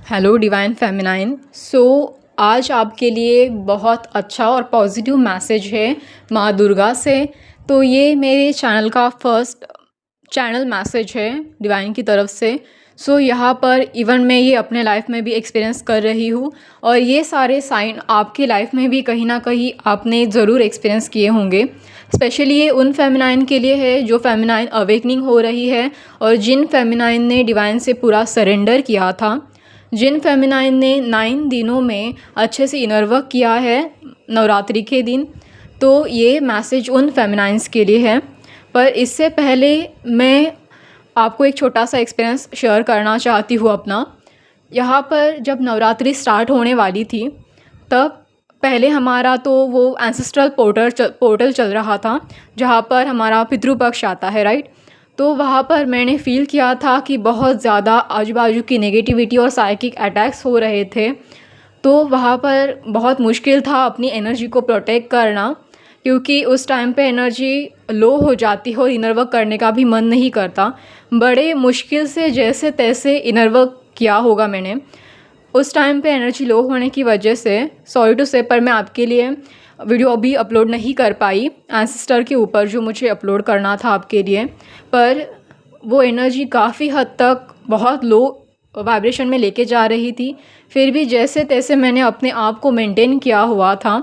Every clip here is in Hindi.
Hello divine feminine. आज आपके लिए बहुत अच्छा और पॉजिटिव मैसेज है माँ दुर्गा से। तो ये मेरे चैनल का फर्स्ट चैनल मैसेज है डिवाइन की तरफ से। यहाँ पर इवन मैं ये अपने लाइफ में भी एक्सपीरियंस कर रही हूँ और ये सारे साइन आपकी लाइफ में भी कहीं ना कहीं आपने ज़रूर एक्सपीरियंस किए होंगे। स्पेशली ये उन फेमिनाइन के लिए है जो फेमिनाइन अवेकनिंग हो रही है और जिन फेमिनाइन ने डिवाइन से पूरा सरेंडर किया था, जिन फेमिनाइन ने 9 दिनों में अच्छे से इनर वर्क किया है नवरात्रि के दिन। तो ये मैसेज उन फेमिनाइंस के लिए है। पर इससे पहले मैं आपको एक छोटा सा एक्सपीरियंस शेयर करना चाहती हूँ अपना। यहाँ पर जब नवरात्रि स्टार्ट होने वाली थी तब पहले हमारा तो वो एंसेस्ट्रल पोर्टल चल रहा था जहाँ पर हमारा पितृपक्ष आता है, राइट। तो वहाँ पर मैंने फ़ील किया था कि बहुत ज़्यादा आजू बाजू की नेगेटिविटी और साइकिक अटैक्स हो रहे थे। तो वहाँ पर बहुत मुश्किल था अपनी एनर्जी को प्रोटेक्ट करना, क्योंकि उस टाइम पे एनर्जी लो हो जाती है और इनर वर्क करने का भी मन नहीं करता। बड़े मुश्किल से जैसे तैसे इनर वर्क किया होगा मैंने। उस टाइम पे एनर्जी लो होने की वजह से सॉरी टू से पर मैं आपके लिए वीडियो अभी अपलोड नहीं कर पाई एंसेस्टर के ऊपर जो मुझे अपलोड करना था आपके लिए। पर वो एनर्जी काफ़ी हद तक बहुत लो वाइब्रेशन में लेके जा रही थी। फिर भी जैसे तैसे मैंने अपने आप को मेंटेन किया हुआ था।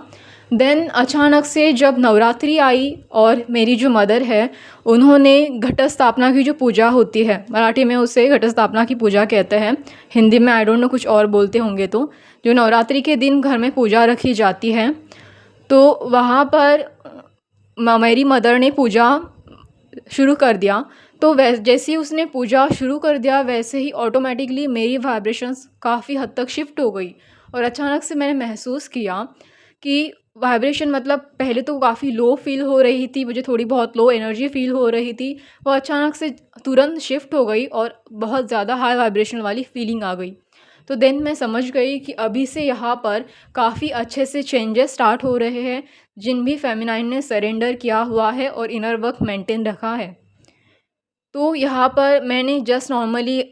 देन अचानक से जब नवरात्रि आई और मेरी जो मदर है उन्होंने घट स्थापना की जो पूजा होती है, मराठी में उसे घट स्थापना की पूजा कहते हैं, हिंदी में आई डोंट नो कुछ और बोलते होंगे, तो जो नवरात्रि के दिन घर में पूजा रखी जाती है तो वहाँ पर मेरी मदर ने पूजा शुरू कर दिया। तो जैसे ही उसने पूजा शुरू कर दिया वैसे ही ऑटोमेटिकली मेरी वाइब्रेशंस काफ़ी हद तक शिफ्ट हो गई। और अचानक से मैंने महसूस किया कि वाइब्रेशन मतलब पहले तो काफ़ी लो फील हो रही थी, मुझे थोड़ी बहुत लो एनर्जी फील हो रही थी, वो अचानक से तुरंत शिफ्ट हो गई और बहुत ज़्यादा हाई वाइब्रेशन वाली फीलिंग आ गई। तो देन मैं समझ गई कि अभी से यहाँ पर काफ़ी अच्छे से चेंजेस स्टार्ट हो रहे हैं। जिन भी फेमिनाइन ने सरेंडर किया हुआ है और इनर वर्क मेंटेन रखा है, तो यहाँ पर मैंने जस्ट नॉर्मली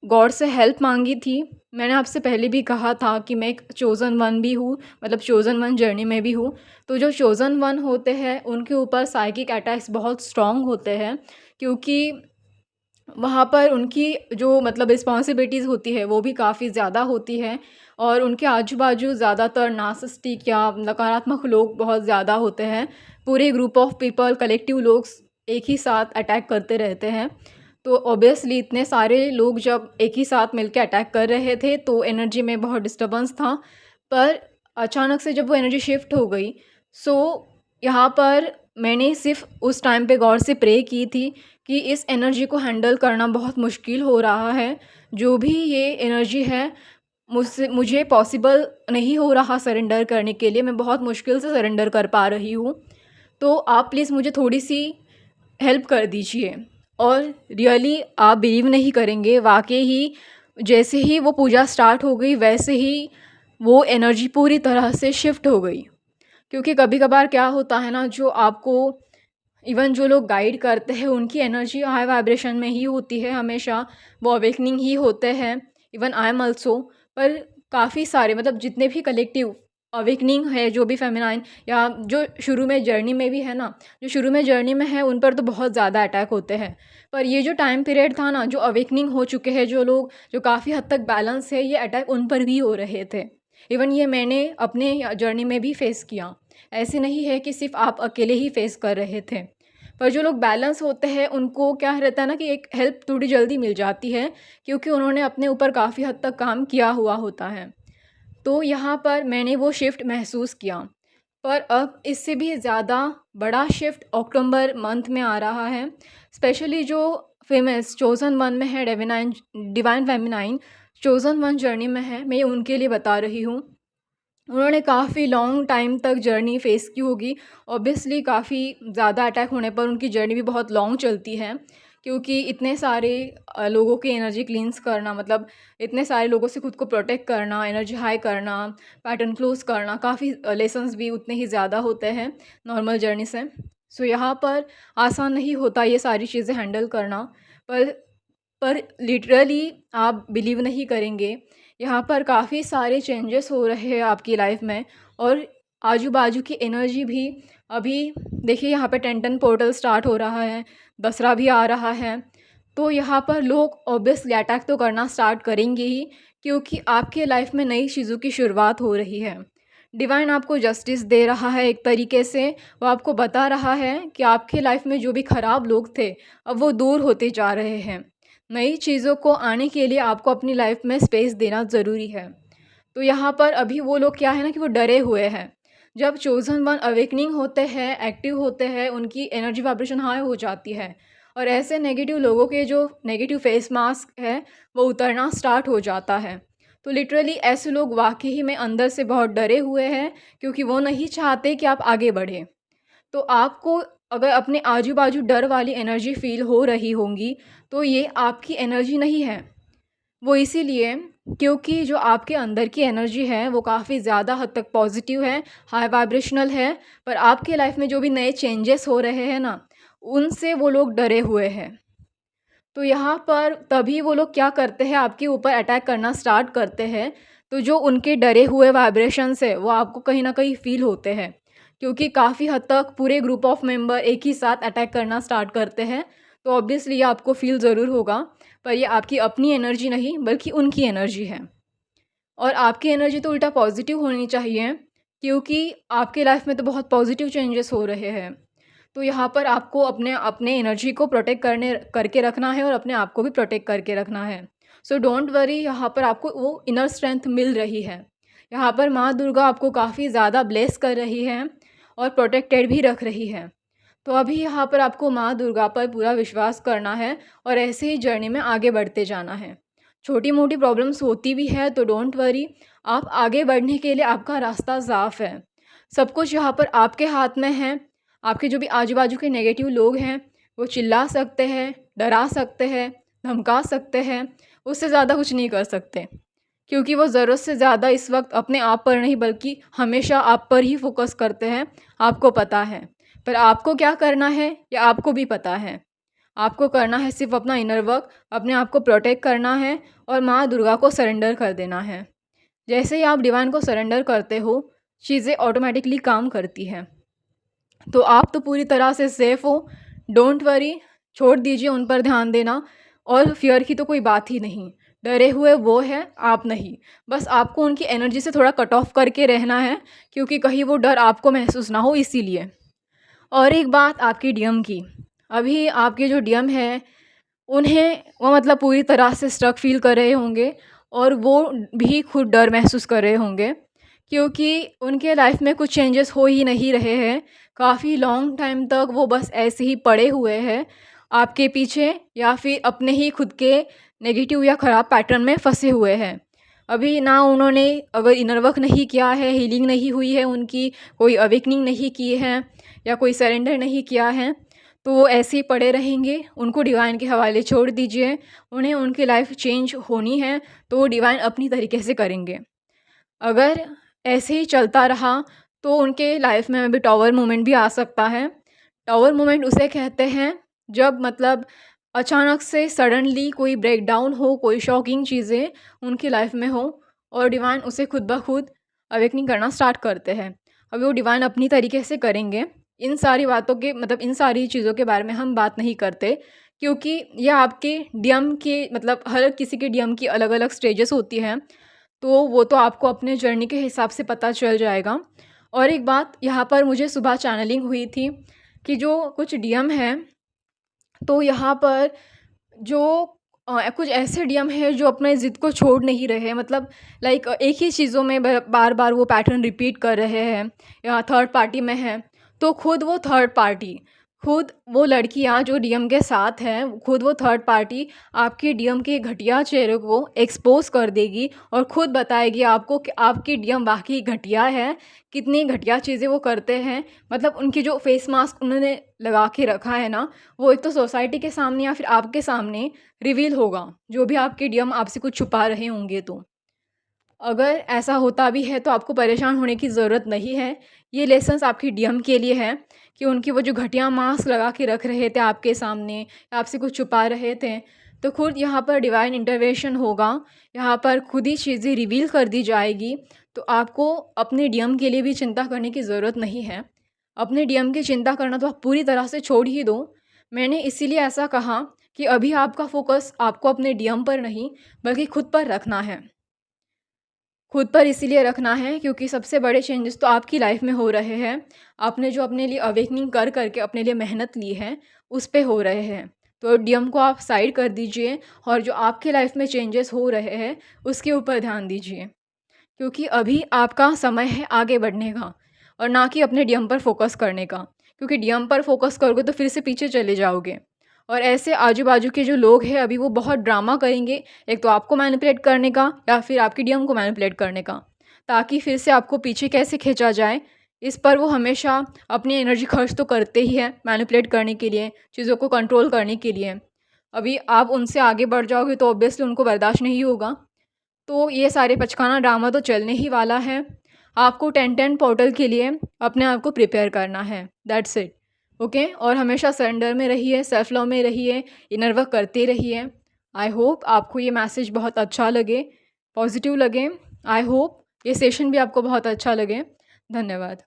गॉड से हेल्प मांगी थी। मैंने आपसे पहले भी कहा था कि मैं एक चोज़न वन भी हूँ, मतलब चोज़न वन जर्नी में भी हूँ। तो जो चोज़न वन होते हैं उनके ऊपर साइकिक अटैक्स बहुत स्ट्रॉन्ग होते हैं, क्योंकि वहाँ पर उनकी जो मतलब रिस्पॉन्सिबिलिटीज़ होती है वो भी काफ़ी ज़्यादा होती है और उनके आजू बाजू ज़्यादातर नार्सिसिस्टिक या नकारात्मक लोग बहुत ज़्यादा होते हैं। पूरे ग्रुप ऑफ पीपल, कलेक्टिव लोग एक ही साथ अटैक करते रहते हैं। तो ऑब्वियसली इतने सारे लोग जब एक ही साथ मिलकर अटैक कर रहे थे तो एनर्जी में बहुत डिस्टर्बेंस था। पर अचानक से जब वो एनर्जी शिफ्ट हो गई, सो यहाँ पर मैंने सिर्फ उस टाइम पे गौर से प्रे की थी कि इस एनर्जी को हैंडल करना बहुत मुश्किल हो रहा है। जो भी ये एनर्जी है मुझे पॉसिबल नहीं हो रहा सरेंडर करने के लिए, मैं बहुत मुश्किल से सरेंडर कर पा रही हूँ। तो आप प्लीज़ मुझे थोड़ी सी हेल्प कर दीजिए। और रियली आप बिलीव नहीं करेंगे, वाकई ही जैसे ही वो पूजा स्टार्ट हो गई वैसे ही वो एनर्जी पूरी तरह से शिफ्ट हो गई। क्योंकि कभी कभार क्या होता है ना, जो आपको इवन जो लोग गाइड करते हैं उनकी एनर्जी हाई वाइब्रेशन में ही होती है हमेशा, वो अवेकनिंग ही होते हैं। Even I am also. पर काफ़ी सारे मतलब जितने भी कलेक्टिव अवेकनिंग है, जो भी फेमिनाइन या जो शुरू में जर्नी में भी है ना, जो शुरू में जर्नी में है उन पर तो बहुत ज़्यादा अटैक होते हैं। पर ये जो टाइम पीरियड था ना, जो अवेकनिंग हो चुके हैं जो लोग, जो काफ़ी हद तक बैलेंस है, ये अटैक उन पर भी हो रहे थे। इवन ये मैंने अपने जर्नी में भी फेस किया। ऐसे नहीं है कि सिर्फ आप अकेले ही फेस कर रहे थे। पर जो लोग बैलेंस होते हैं उनको क्या रहता है ना कि एक हेल्प थोड़ी जल्दी मिल जाती है, क्योंकि उन्होंने अपने ऊपर काफ़ी हद तक काम किया हुआ होता है। तो यहाँ पर मैंने वो शिफ्ट महसूस किया। पर अब इससे भी ज़्यादा बड़ा शिफ्ट अक्टूबर मंथ में आ रहा है। स्पेशली जो फेमस चोज़न वन में है, divine feminine chosen one journey में है, मैं उनके लिए बता रही हूँ। उन्होंने काफ़ी लॉन्ग टाइम तक जर्नी फेस की होगी। ऑब्वियसली काफ़ी ज़्यादा अटैक होने पर उनकी जर्नी भी बहुत लॉन्ग चलती है, क्योंकि इतने सारे लोगों की एनर्जी क्लींस करना, मतलब इतने सारे लोगों से खुद को प्रोटेक्ट करना, एनर्जी हाई करना, पैटर्न क्लोज करना, काफ़ी लेसन्स भी उतने ही ज़्यादा होते हैं नॉर्मल जर्नी से। यहाँ पर आसान नहीं होता ये सारी चीज़ें हैंडल करना। पर पर लिटरली आप बिलीव नहीं करेंगे, यहाँ पर काफ़ी सारे चेंजेस हो रहे हैं आपकी लाइफ में। और आजू बाजू की एनर्जी भी अभी देखिए, यहाँ पे 10-10 पोर्टल स्टार्ट हो रहा है, दसरा भी आ रहा है, तो यहाँ पर लोग ऑब्वियसली अटैक तो करना स्टार्ट करेंगे ही, क्योंकि आपके लाइफ में नई चीज़ों की शुरुआत हो रही है। डिवाइन आपको जस्टिस दे रहा है एक तरीके से। वो आपको बता रहा है कि आपके लाइफ में जो भी ख़राब लोग थे, अब वो दूर होते जा रहे हैं। नई चीज़ों को आने के लिए आपको अपनी लाइफ में स्पेस देना ज़रूरी है। तो यहाँ पर अभी वो लोग क्या है ना कि वो डरे हुए हैं। जब चोज़न वन अवेकनिंग होते हैं, एक्टिव होते हैं, उनकी एनर्जी वाइब्रेशन हाई हो जाती है, और ऐसे नेगेटिव लोगों के जो नेगेटिव फेस मास्क है वो उतरना स्टार्ट हो जाता है। तो लिटरली ऐसे लोग वाकई ही में अंदर से बहुत डरे हुए हैं, क्योंकि वो नहीं चाहते कि आप आगे बढ़ें। तो आपको अगर अपने आजू बाजू डर वाली एनर्जी फील हो रही होंगी, तो ये आपकी एनर्जी नहीं है। वो इसीलिए क्योंकि जो आपके अंदर की एनर्जी है वो काफ़ी ज़्यादा हद तक पॉजिटिव है, हाई वाइब्रेशनल है, पर आपके लाइफ में जो भी नए चेंजेस हो रहे हैं ना, उनसे वो लोग डरे हुए हैं। तो यहाँ पर तभी वो लोग क्या करते हैं, आपके ऊपर अटैक करना स्टार्ट करते हैं। तो जो उनके डरे हुए वाइब्रेशंस है वो आपको कहीं ना कहीं फ़ील होते हैं, क्योंकि काफ़ी हद तक पूरे ग्रुप ऑफ मेंबर एक ही साथ अटैक करना स्टार्ट करते हैं। तो ऑब्वियसली ये आपको फ़ील ज़रूर होगा, पर ये आपकी अपनी एनर्जी नहीं बल्कि उनकी एनर्जी है। और आपकी एनर्जी तो उल्टा पॉजिटिव होनी चाहिए, क्योंकि आपके लाइफ में तो बहुत पॉजिटिव चेंजेस हो रहे हैं। तो यहाँ पर आपको अपने अपने एनर्जी को प्रोटेक्ट करके रखना है, और अपने आप को भी प्रोटेक्ट करके रखना है। सो डोंट वरी, यहाँ पर आपको वो इनर स्ट्रेंथ मिल रही है। यहाँ पर माँ दुर्गा आपको काफ़ी ज़्यादा ब्लेस कर रही है और प्रोटेक्टेड भी रख रही है। तो अभी यहाँ पर आपको माँ दुर्गा पर पूरा विश्वास करना है और ऐसे ही जर्नी में आगे बढ़ते जाना है। छोटी मोटी प्रॉब्लम्स होती भी है तो डोंट वरी, आप आगे बढ़ने के लिए आपका रास्ता साफ़ है। सब कुछ यहाँ पर आपके हाथ में है। आपके जो भी आजू बाजू के नेगेटिव लोग हैं वो चिल्ला सकते हैं, डरा सकते हैं, धमका सकते हैं, उससे ज़्यादा कुछ नहीं कर सकते, क्योंकि वो ज़रूरत से ज़्यादा इस वक्त अपने आप पर नहीं बल्कि हमेशा आप पर ही फोकस करते हैं। आपको पता है, पर आपको क्या करना है ये आपको भी पता है। आपको करना है सिर्फ अपना इनर वर्क, अपने आप को प्रोटेक्ट करना है और माँ दुर्गा को सरेंडर कर देना है। जैसे ही आप डिवाइन को सरेंडर करते हो, चीज़ें ऑटोमेटिकली काम करती हैं। तो आप तो पूरी तरह से सेफ़ हो, डोंट वरी, छोड़ दीजिए उन पर ध्यान देना। और फ़ियर की तो कोई बात ही नहीं, डरे हुए वो हैं, आप नहीं। बस आपको उनकी एनर्जी से थोड़ा कट ऑफ करके रहना है, क्योंकि कहीं वो डर आपको महसूस ना हो इसीलिए। और एक बात आपकी डीएम की, अभी आपके जो डीएम हैं उन्हें वो मतलब पूरी तरह से स्ट्रक फ़ील कर रहे होंगे, और वो भी खुद डर महसूस कर रहे होंगे, क्योंकि उनके लाइफ में कुछ चेंजेस हो ही नहीं रहे हैं। काफ़ी लॉन्ग टाइम तक वो बस ऐसे ही पड़े हुए हैं आपके पीछे, या फिर अपने ही खुद के नेगेटिव या ख़राब पैटर्न में फंसे हुए हैं। अभी ना उन्होंने अगर इनर वर्क नहीं किया है, हीलिंग नहीं हुई है उनकी, कोई अवेकनिंग नहीं की है या कोई सरेंडर नहीं किया है, तो वो ऐसे ही पड़े रहेंगे। उनको डिवाइन के हवाले छोड़ दीजिए। उन्हें उनकी लाइफ चेंज होनी है तो वो डिवाइन अपनी तरीके से करेंगे। अगर ऐसे ही चलता रहा तो उनके लाइफ में अभी टॉवर मोमेंट भी आ सकता है। टॉवर मोमेंट उसे कहते हैं जब मतलब अचानक से सडनली कोई ब्रेकडाउन हो, कोई शॉकिंग चीज़ें उनकी लाइफ में हो और डिवाइन उसे खुद ब खुद अवेकनिंग करना स्टार्ट करते हैं। अभी वो डिवाइन अपनी तरीके से करेंगे। इन सारी बातों के मतलब इन सारी चीज़ों के बारे में हम बात नहीं करते, क्योंकि यह आपके डीएम के मतलब हर किसी के डीएम की अलग अलग स्टेजेस होती हैं, तो वो तो आपको अपने जर्नी के हिसाब से पता चल जाएगा। और एक बात, यहाँ पर मुझे सुबह चैनलिंग हुई थी कि जो कुछ डीएम हैं, तो यहाँ पर जो कुछ ऐसे डीएम हैं जो अपने ज़िद को छोड़ नहीं रहे, मतलब लाइक एक ही चीज़ों में बार बार वो पैटर्न रिपीट कर रहे हैं, या थर्ड पार्टी में हैं। तो खुद वो थर्ड पार्टी, खुद वो लड़कियां जो डीएम के साथ हैं, खुद वो थर्ड पार्टी आपके डीएम के घटिया चेहरे को एक्सपोज कर देगी और खुद बताएगी आपको कि आपकी डीएम वाकई घटिया है, कितनी घटिया चीज़ें वो करते हैं। मतलब उनकी जो फेस मास्क उन्होंने लगा के रखा है ना, वो एक तो सोसाइटी के सामने या फिर आपके सामने रिवील होगा, जो भी आपके डीएम आपसे कुछ छुपा रहे होंगे। तो अगर ऐसा होता भी है तो आपको परेशान होने की ज़रूरत नहीं है। ये लेसन्स आपकी डीएम के लिए है कि उनकी वो जो घटिया मास्क लगा के रख रहे थे आपके सामने, आपसे कुछ छुपा रहे थे, तो खुद यहाँ पर डिवाइन इंटरवेंशन होगा, यहाँ पर खुद ही चीज़ें रिवील कर दी जाएगी। तो आपको अपने डीएम के लिए भी चिंता करने की ज़रूरत नहीं है। अपने डीएम की चिंता करना तो आप पूरी तरह से छोड़ ही दो। मैंने इसीलिए ऐसा कहा कि अभी आपका फ़ोकस आपको अपने डीएम पर नहीं बल्कि खुद पर रखना है। खुद पर इसीलिए रखना है क्योंकि सबसे बड़े चेंजेस तो आपकी लाइफ में हो रहे हैं। आपने जो अपने लिए अवेकनिंग कर के अपने लिए मेहनत ली है, उस पे हो रहे हैं। तो डीएम को आप साइड कर दीजिए और जो आपके लाइफ में चेंजेस हो रहे हैं, उसके ऊपर ध्यान दीजिए। क्योंकि अभी आपका समय है आगे बढ़ने का और ना कि अपने डीएम पर फोकस करने का। क्योंकि डीएम पर फोकस करोगे तो फिर से पीछे चले जाओगे। और ऐसे आजू-बाजू के जो लोग हैं अभी वो बहुत ड्रामा करेंगे, एक तो आपको मैनिपुलेट करने का या फिर आपके डीएम को मैनिपुलेट करने का, ताकि फिर से आपको पीछे कैसे खींचा जाए, इस पर वो हमेशा अपनी एनर्जी खर्च तो करते ही हैं मैनिपुलेट करने के लिए, चीज़ों को कंट्रोल करने के लिए। अभी आप उनसे आगे बढ़ जाओगे तो ऑब्वियसली उनको बर्दाश्त नहीं होगा। तो ये सारे बचकाना ड्रामा तो चलने ही वाला है। आपको 10-10 पोर्टल के लिए अपने आप को प्रिपेयर करना है, दैट्स इट। ओके, और हमेशा सरेंडर में रहिए, सेल्फ लव में रहिए, इनर वर्क करते रहिए। आई होप आपको ये मैसेज बहुत अच्छा लगे, पॉजिटिव लगे। आई होप ये सेशन भी आपको बहुत अच्छा लगे। धन्यवाद।